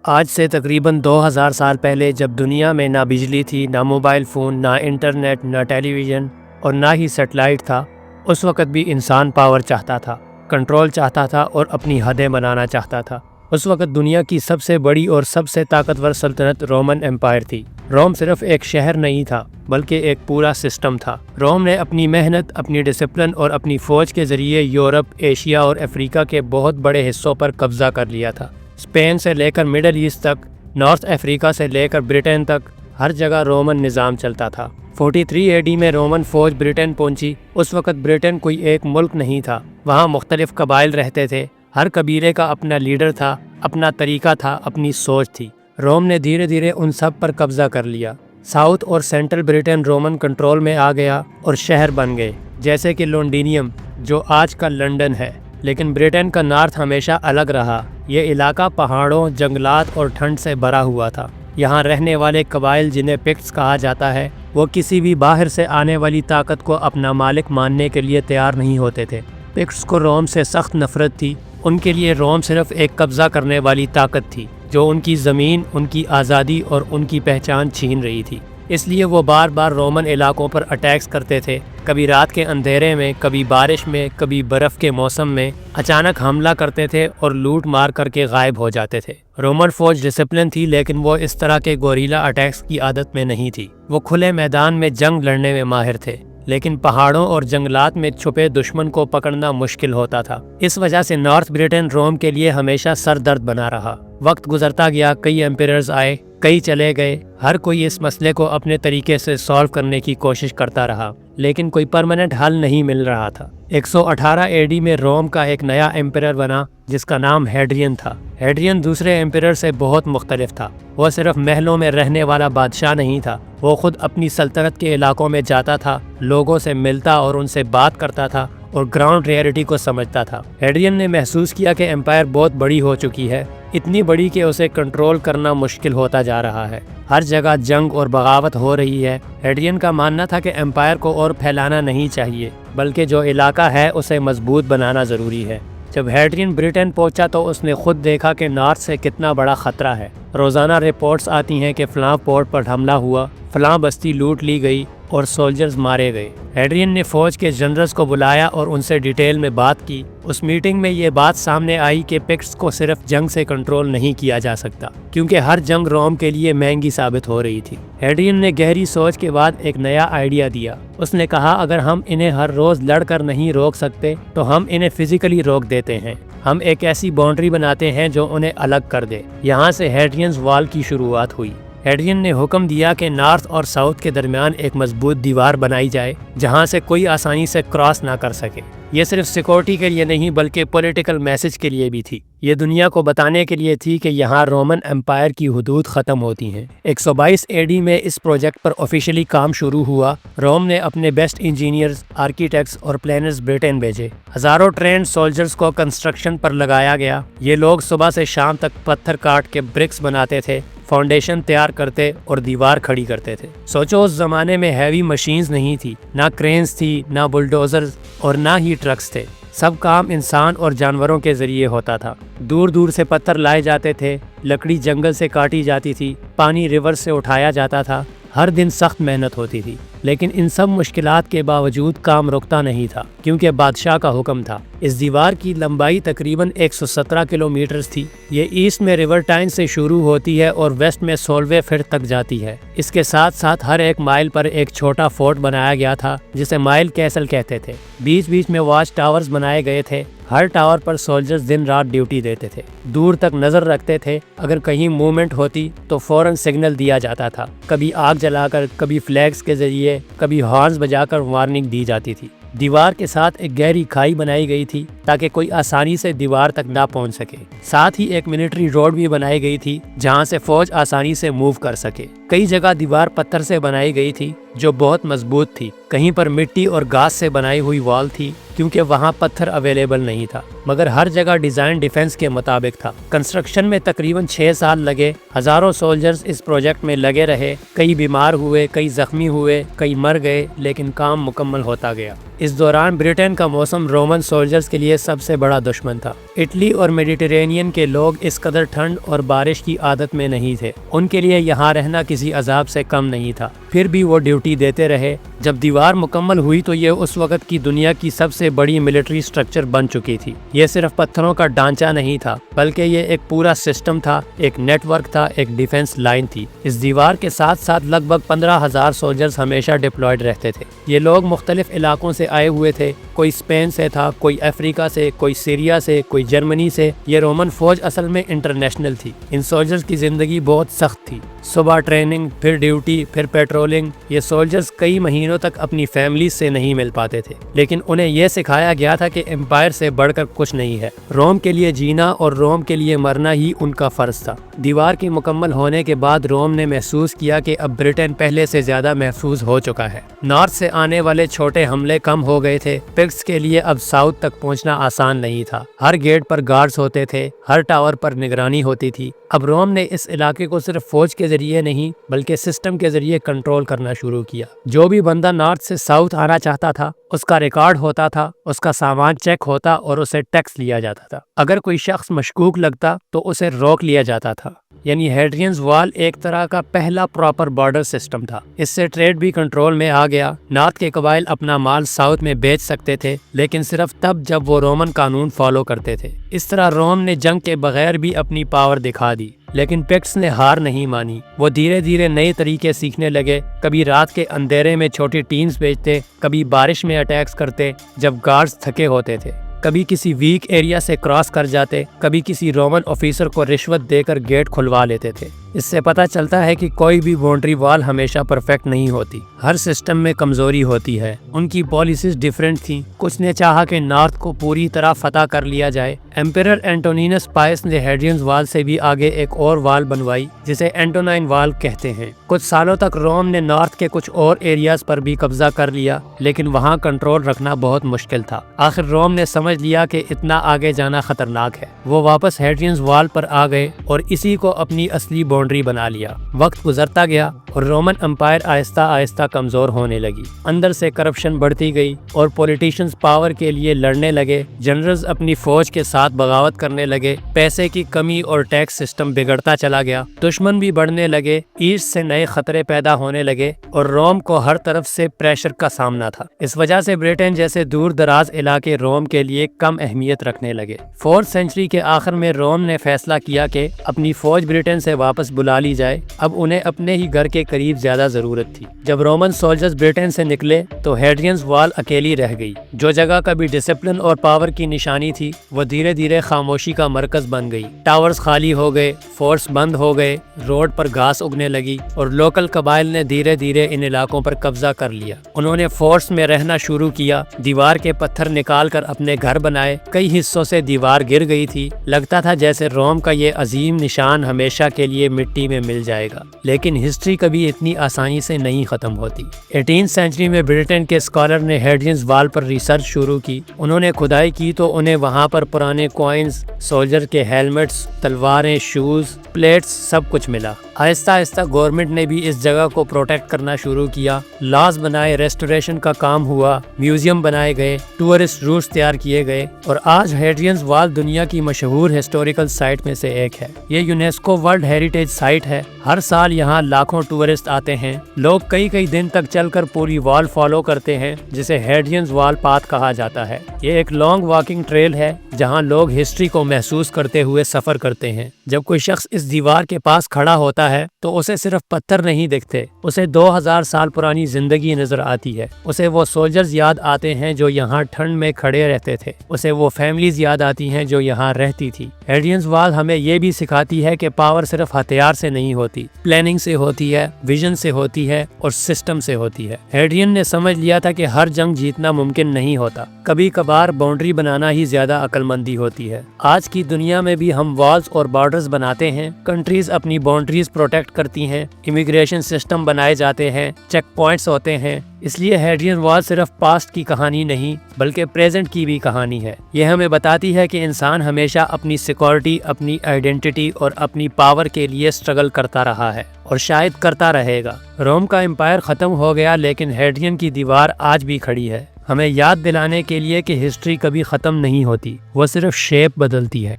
آج سے تقریباً 2000 سال پہلے جب دنیا میں نہ بجلی تھی، نہ موبائل فون، نہ انٹرنیٹ، نہ ٹیلی ویژن اور نہ ہی سیٹلائٹ تھا، اس وقت بھی انسان پاور چاہتا تھا، کنٹرول چاہتا تھا اور اپنی حدیں بنانا چاہتا تھا۔ اس وقت دنیا کی سب سے بڑی اور سب سے طاقتور سلطنت رومن امپائر تھی۔ روم صرف ایک شہر نہیں تھا بلکہ ایک پورا سسٹم تھا۔ روم نے اپنی محنت، اپنی ڈسپلن اور اپنی فوج کے ذریعے یورپ، ایشیا اور افریقہ کے بہت بڑے حصوں پر قبضہ کر لیا تھا۔ اسپین سے لے کر مڈل ایسٹ تک، نارتھ افریقہ سے لے کر برٹن تک، ہر جگہ رومن نظام چلتا تھا۔ 43 AD میں رومن فوج برٹن پہنچی۔ اس وقت برٹن کوئی ایک ملک نہیں تھا، وہاں مختلف قبائل رہتے تھے، ہر قبیلے کا اپنا لیڈر تھا، اپنا طریقہ تھا، اپنی سوچ تھی۔ روم نے دھیرے دھیرے ان سب پر قبضہ کر لیا۔ ساؤتھ اور سینٹرل برٹن رومن کنٹرول میں آ گیا اور شہر بن گئے، جیسے کہ لونڈینیم جو آج کا لنڈن ہے۔ لیکن برٹن کا نارتھ ہمیشہ الگ رہا۔ یہ علاقہ پہاڑوں، جنگلات اور ٹھنڈ سے بھرا ہوا تھا۔ یہاں رہنے والے قبائل جنہیں پکٹس کہا جاتا ہے، وہ کسی بھی باہر سے آنے والی طاقت کو اپنا مالک ماننے کے لیے تیار نہیں ہوتے تھے۔ پکٹس کو روم سے سخت نفرت تھی۔ ان کے لیے روم صرف ایک قبضہ کرنے والی طاقت تھی جو ان کی زمین، ان کی آزادی اور ان کی پہچان چھین رہی تھی۔ اس لیے وہ بار بار رومن علاقوں پر اٹیکس کرتے تھے، کبھی رات کے اندھیرے میں، کبھی بارش میں، کبھی برف کے موسم میں اچانک حملہ کرتے تھے اور لوٹ مار کر کے غائب ہو جاتے تھے۔ رومن فوج ڈسپلن تھی لیکن وہ اس طرح کے گوریلا اٹیکس کی عادت میں نہیں تھی۔ وہ کھلے میدان میں جنگ لڑنے میں ماہر تھے، لیکن پہاڑوں اور جنگلات میں چھپے دشمن کو پکڑنا مشکل ہوتا تھا۔ اس وجہ سے نارتھ برٹن روم کے لیے ہمیشہ سر درد بنا رہا۔ وقت گزرتا گیا، کئی ایمپیررز آئے، کئی چلے گئے، ہر کوئی اس مسئلے کو اپنے طریقے سے سالو کرنے کی کوشش کرتا رہا، لیکن کوئی پرماننٹ حل نہیں مل رہا تھا۔ 118 AD میں روم کا ایک نیا ایمپیرر بنا جس کا نام ہیڈرین تھا۔ ہیڈرین دوسرے ایمپیرر سے بہت مختلف تھا۔ وہ صرف محلوں میں رہنے والا بادشاہ نہیں تھا، وہ خود اپنی سلطنت کے علاقوں میں جاتا تھا، لوگوں سے ملتا اور ان سے بات کرتا تھا اور گراؤنڈ ریئلٹی کو سمجھتا تھا۔ ہیڈرین نے محسوس کیا کہ امپائر بہت بڑی ہو چکی ہے، اتنی بڑی کہ اسے کنٹرول کرنا مشکل ہوتا جا رہا ہے۔ ہر جگہ جنگ اور بغاوت ہو رہی ہے۔ ہیڈرین کا ماننا تھا کہ امپائر کو اور پھیلانا نہیں چاہیے، بلکہ جو علاقہ ہے اسے مضبوط بنانا ضروری ہے۔ جب ہیڈرین برٹن پہنچا تو اس نے خود دیکھا کہ نارتھ سے کتنا بڑا خطرہ ہے۔ روزانہ رپورٹس آتی ہیں کہ فلاں پورٹ پر حملہ ہوا، فلاں بستی لوٹ لی گئی اور سولجرز مارے گئے۔ ہیڈرین نے فوج کے جنرلز کو بلایا اور ان سے ڈیٹیل میں بات کی۔ اس میٹنگ میں یہ بات سامنے آئی کہ پکٹس کو صرف جنگ سے کنٹرول نہیں کیا جا سکتا، کیونکہ ہر جنگ روم کے لیے مہنگی ثابت ہو رہی تھی۔ ہیڈرین نے گہری سوچ کے بعد ایک نیا آئیڈیا دیا۔ اس نے کہا، اگر ہم انہیں ہر روز لڑ کر نہیں روک سکتے تو ہم انہیں فزیکلی روک دیتے ہیں۔ ہم ایک ایسی باؤنڈری بناتے ہیں جو انہیں الگ کر دے۔ یہاں سے ہیڈرینز وال کی شروعات ہوئی۔ ہیڈرین نے حکم دیا کہ نارتھ اور ساؤتھ کے درمیان ایک مضبوط دیوار بنائی جائے جہاں سے کوئی آسانی سے کراس نہ کر سکے۔ یہ صرف سیکورٹی کے لیے نہیں بلکہ پولیٹیکل میسج کے لیے بھی تھی۔ یہ دنیا کو بتانے کے لیے تھی کہ یہاں رومن امپائر کی حدود ختم ہوتی ہیں۔ 122 AD میں اس پروجیکٹ پر آفیشلی کام شروع ہوا۔ روم نے اپنے بیسٹ انجینئرز، آرکیٹیکٹس اور پلانرز برٹن بھیجے۔ ہزاروں ٹرینڈ سولجرز کو کنسٹرکشن پر لگایا گیا۔ یہ لوگ صبح سے شام تک پتھر کاٹ کے برکس بناتے تھے، فاؤنڈیشن تیار کرتے اور دیوار کھڑی کرتے تھے۔ سوچو، اس زمانے میں ہیوی مشینز نہیں تھی، نہ کرینز تھی، نہ بلڈوزرز اور نہ ہی ٹرکس تھے۔ سب کام انسان اور جانوروں کے ذریعے ہوتا تھا۔ دور دور سے پتھر لائے جاتے تھے، لکڑی جنگل سے کاٹی جاتی تھی، پانی ریور سے اٹھایا جاتا تھا۔ ہر دن سخت محنت ہوتی تھی، لیکن ان سب مشکلات کے باوجود کام رکتا نہیں تھا کیونکہ بادشاہ کا حکم تھا۔ اس دیوار کی لمبائی تقریباً 117 کلومیٹر تھی۔ یہ ایسٹ میں ریور ٹائن سے شروع ہوتی ہے اور ویسٹ میں سولوے فٹ تک جاتی ہے۔ اس کے ساتھ ساتھ ہر ایک مائل پر ایک چھوٹا فورٹ بنایا گیا تھا جسے مائل کیسل کہتے تھے۔ بیچ بیچ میں واچ ٹاورز بنائے گئے تھے۔ ہر ٹاور پر سولجرز دن رات ڈیوٹی دیتے تھے، دور تک نظر رکھتے تھے۔ اگر کہیں موومنٹ ہوتی تو فوراً سگنل دیا جاتا تھا، کبھی آگ جلا کر، کبھی فلیگز کے ذریعے، کبھی ہارنز بجا کر وارننگ دی جاتی تھی۔ دیوار کے ساتھ ایک گہری کھائی بنائی گئی تھی تاکہ کوئی آسانی سے دیوار تک نہ پہنچ سکے۔ ساتھ ہی ایک ملٹری روڈ بھی بنائی گئی تھی جہاں سے فوج آسانی سے موو کر سکے۔ کئی جگہ دیوار پتھر سے بنائی گئی تھی جو بہت مضبوط تھی۔ کہیں پر مٹی اور گھاس سے بنائی ہوئی وال تھی کیونکہ وہاں پتھر اویلیبل نہیں تھا، مگر ہر جگہ ڈیزائن ڈیفنس کے مطابق تھا۔ کنسٹرکشن میں تقریباً 6 سال لگے، ہزاروں سولجرز اس پروجیکٹ میں لگے رہے، کئی بیمار ہوئے، کئی زخمی ہوئے، کئی مر گئے، لیکن کام مکمل ہوتا گیا۔ اس دوران برٹن کا موسم رومن سولجرز کے لیے سب سے بڑا دشمن تھا۔ اٹلی اور میڈیٹرینین کے لوگ اس قدر ٹھنڈ اور بارش کی عادت میں نہیں تھے، ان کے لیے یہاں رہنا کسی عذاب سے کم نہیں تھا، پھر بھی وہ ڈیوٹی دیتے رہے۔ جب دیوار مکمل ہوئی تو یہ اس وقت کی دنیا کی سب سے بڑی ملٹری سٹرکچر بن چکی تھی۔ یہ صرف پتھروں کا ڈھانچہ نہیں تھا، بلکہ یہ ایک پورا سسٹم تھا، ایک نیٹ ورک تھا، ایک ڈیفنس لائن تھی۔ اس دیوار کے ساتھ ساتھ لگ بھگ 15,000 سولجرز ہمیشہ ڈپلائڈ رہتے تھے۔ یہ لوگ مختلف علاقوں سے آئے ہوئے تھے، کوئی اسپین سے تھا، کوئی افریقہ سے، کوئی سیریا سے، کوئی جرمنی سے۔ یہ رومن فوج اصل میں انٹرنیشنل تھی۔ ان سولجرز کی زندگی بہت سخت تھی، صبح ٹریننگ، پھر ڈیوٹی، پھر پیٹرولنگ۔ یہ سولجرز کئی مہینوں تک اپنی فیملیز سے نہیں مل پاتے تھے، لیکن انہیں یہ سکھایا گیا تھا کہ امپائر سے بڑھ کر کچھ نہیں ہے۔ روم کے لیے جینا اور روم کے لیے مرنا ہی ان کا فرض تھا۔ دیوار کے مکمل ہونے کے بعد روم نے محسوس کیا کہ اب برٹن پہلے سے زیادہ محفوظ ہو چکا ہے۔ نارتھ سے آنے والے چھوٹے حملے کم ہو گئے تھے۔ پکس کے لیے اب ساؤتھ تک پہنچنا آسان نہیں تھا۔ ہر گیٹ پر گارڈز ہوتے تھے، ہر ٹاور پر نگرانی ہوتی تھی۔ اب روم نے اس علاقے کو صرف فوج کے ذریعے نہیں بلکہ سسٹم کے ذریعے کنٹرول کرنا شروع کیا۔ جو بھی بندہ نارتھ سے ساؤتھ آنا چاہتا تھا، اس کا ریکارڈ ہوتا تھا، اس کا سامان چیک ہوتا اور اسے ٹیکس لیا جاتا تھا۔ اگر کوئی شخص مشکوک لگتا تو اسے روک لیا جاتا تھا۔ یعنی ہیڈرینز وال ایک طرح کا پہلا پراپر بارڈر سسٹم تھا۔ اس سے ٹریڈ بھی کنٹرول میں آ گیا۔ نارتھ کے قبائل اپنا مال ساؤتھ میں بیچ سکتے تھے، لیکن صرف تب جب وہ رومن قانون فالو کرتے تھے۔ اس طرح روم نے جنگ کے بغیر بھی اپنی پاور دکھا دی، لیکن پکس نے ہار نہیں مانی۔ وہ دھیرے دھیرے نئے طریقے سیکھنے لگے۔ کبھی رات کے اندھیرے میں چھوٹی ٹیمز بھیجتے، کبھی بارش میں اٹیکس کرتے جب گارڈز تھکے ہوتے تھے، کبھی کسی ویک ایریا سے کراس کر جاتے، کبھی کسی رومن آفیسر کو رشوت دے کر گیٹ کھلوا لیتے تھے۔ اس سے پتہ چلتا ہے کہ کوئی بھی باؤنڈری وال ہمیشہ پرفیکٹ نہیں ہوتی، ہر سسٹم میں کمزوری ہوتی ہے۔ ان کی پالیسیز ڈیفرنٹ تھیں۔ کچھ نے چاہا کہ نارتھ کو پوری طرح فتح کر لیا جائے۔ ایمپیرر اینٹونینس پائس نے ہیڈرینز وال سے بھی آگے ایک اور وال بنوائی جسے اینٹونائن وال کہتے ہیں۔ کچھ سالوں تک روم نے نارتھ کے کچھ اور ایریاز پر بھی قبضہ کر لیا، لیکن وہاں کنٹرول رکھنا بہت مشکل تھا۔ آخر روم نے سمجھ لیا کہ اتنا آگے جانا خطرناک ہے۔ وہ واپس ہیڈرینز وال پر آ گئے اور اسی کو اپنی اصلی باؤنڈری بنا لیا۔ وقت گزرتا گیا اور رومن امپائر آہستہ آہستہ کمزور ہونے لگی۔ اندر سے کرپشن بڑھتی گئی اور پولیٹیشنز پاور کے لیے لڑنے لگے۔ جنرلز اپنی فوج کے ساتھ بغاوت کرنے لگے۔ پیسے کی کمی اور ٹیکس سسٹم بگڑتا چلا گیا۔ دشمن بھی بڑھنے لگے۔ ایسٹ سے نئے خطرے پیدا ہونے لگے اور روم کو ہر طرف سے پریشر کا سامنا تھا۔ اس وجہ سے برٹن جیسے دور دراز علاقے روم کے لیے کم اہمیت رکھنے لگے۔ 4 سینچری کے آخر میں روم نے فیصلہ کیا کہ اپنی فوج برٹن سے واپس بلا لی جائے۔ اب انہیں اپنے ہی گھر کے قریب زیادہ ضرورت تھی۔ جب رومن سولجرز برٹن سے نکلے تو ہیڈرینز وال اکیلی رہ گئی۔ جو جگہ کبھی ڈسپلن اور پاور کی نشانی تھی، وہ دھیرے دھیرے خاموشی کا مرکز بن گئی۔ ٹاورز خالی ہو گئے، فورٹس بند ہو گئے، روڈ پر گھاس اگنے لگی اور لوکل قبائل نے دھیرے دھیرے ان علاقوں پر قبضہ کر لیا۔ انہوں نے فورٹس میں رہنا شروع کیا، دیوار کے پتھر نکال کر اپنے گھر بنائے۔ کئی حصوں سے دیوار گر گئی تھی، لگتا تھا جیسے روم کا یہ عظیم نشان ہمیشہ کے لیے مٹی میں مل جائے گا، لیکن ہسٹری کبھی اتنی آسانی سے نہیں ختم ہوتی۔ 18 سینچری میں برٹن کے اسکالر نے ہیڈرینز وال پر ریسرچ شروع کی۔ انہوں نے کھدائی کی تو انہیں وہاں پر پرانے کوائنز، سولجر کے ہیلمٹس، تلواریں، شوز، پلیٹس، سب کچھ ملا۔ آہستہ آہستہ گورنمنٹ نے بھی اس جگہ کو پروٹیکٹ کرنا شروع کیا۔ لاز بنائے، ریسٹوریشن کا کام ہوا، میوزیم بنائے گئے، ٹورسٹ روٹس تیار کیے گئے اور آج ہیڈرینز وال دنیا کی مشہور ہسٹوریکل سائٹ میں سے ایک ہے۔ یہ یونیسکو ورلڈ ہیریٹیج سائٹ ہے۔ ہر سال یہاں لاکھوں ٹورسٹ آتے ہیں۔ لوگ کئی دن تک چل کر پوری وال فالو کرتے ہیں، جسے ہیڈرینز وال پاتھ کہا جاتا ہے۔ یہ ایک لانگ واکنگ ٹریل ہے جہاں لوگ ہسٹری کو محسوس کرتے ہوئے سفر کرتے ہیں۔ جب کوئی شخص اس دیوار کے پاس کھڑا ہوتا ہے تو اسے صرف پتھر نہیں دکھتے، اسے 2000 سال پرانی زندگی نظر آتی ہے۔ اسے وہ سولجرز یاد آتے ہیں جو یہاں ٹھنڈ میں کھڑے رہتے تھے۔ اسے وہ فیملیز یاد آتی ہیں جو یہاں رہتی تھی۔ ہیڈرینز وال ہمیں یہ بھی سکھاتی ہے کہ پاور صرف ہتھیار سے نہیں ہوتی، پلاننگ سے ہوتی ہے، ویژن سے ہوتی ہے اور سسٹم سے ہوتی ہے۔ ہیڈرین نے سمجھ لیا تھا کہ ہر جنگ جیتنا ممکن نہیں ہوتا، کبھی کبھار باؤنڈری بنانا ہی زیادہ عقل مندی ہوتی ہے۔ آج کی دنیا میں بھی ہم والز اور بارڈرز بناتے ہیں، کنٹریز اپنی باؤنڈریز پروٹیکٹ کرتی ہیں، امیگریشن سسٹم بنائے جاتے ہیں، چیک پوائنٹس ہوتے ہیں، اس لیے ہیڈرین وار صرف پاسٹ کی کہانی نہیں بلکہ پریزنٹ کی بھی کہانی ہے۔ یہ ہمیں بتاتی ہے کہ انسان ہمیشہ اپنی سیکورٹی، اپنی آئیڈینٹی اور اپنی پاور کے لیے سٹرگل کرتا رہا ہے اور شاید کرتا رہے گا۔ روم کا امپائر ختم ہو گیا لیکن ہیڈرین کی دیوار آج بھی کھڑی ہے، ہمیں یاد دلانے کے لیے کہ ہسٹری کبھی ختم نہیں ہوتی، وہ صرف شیپ بدلتی ہے۔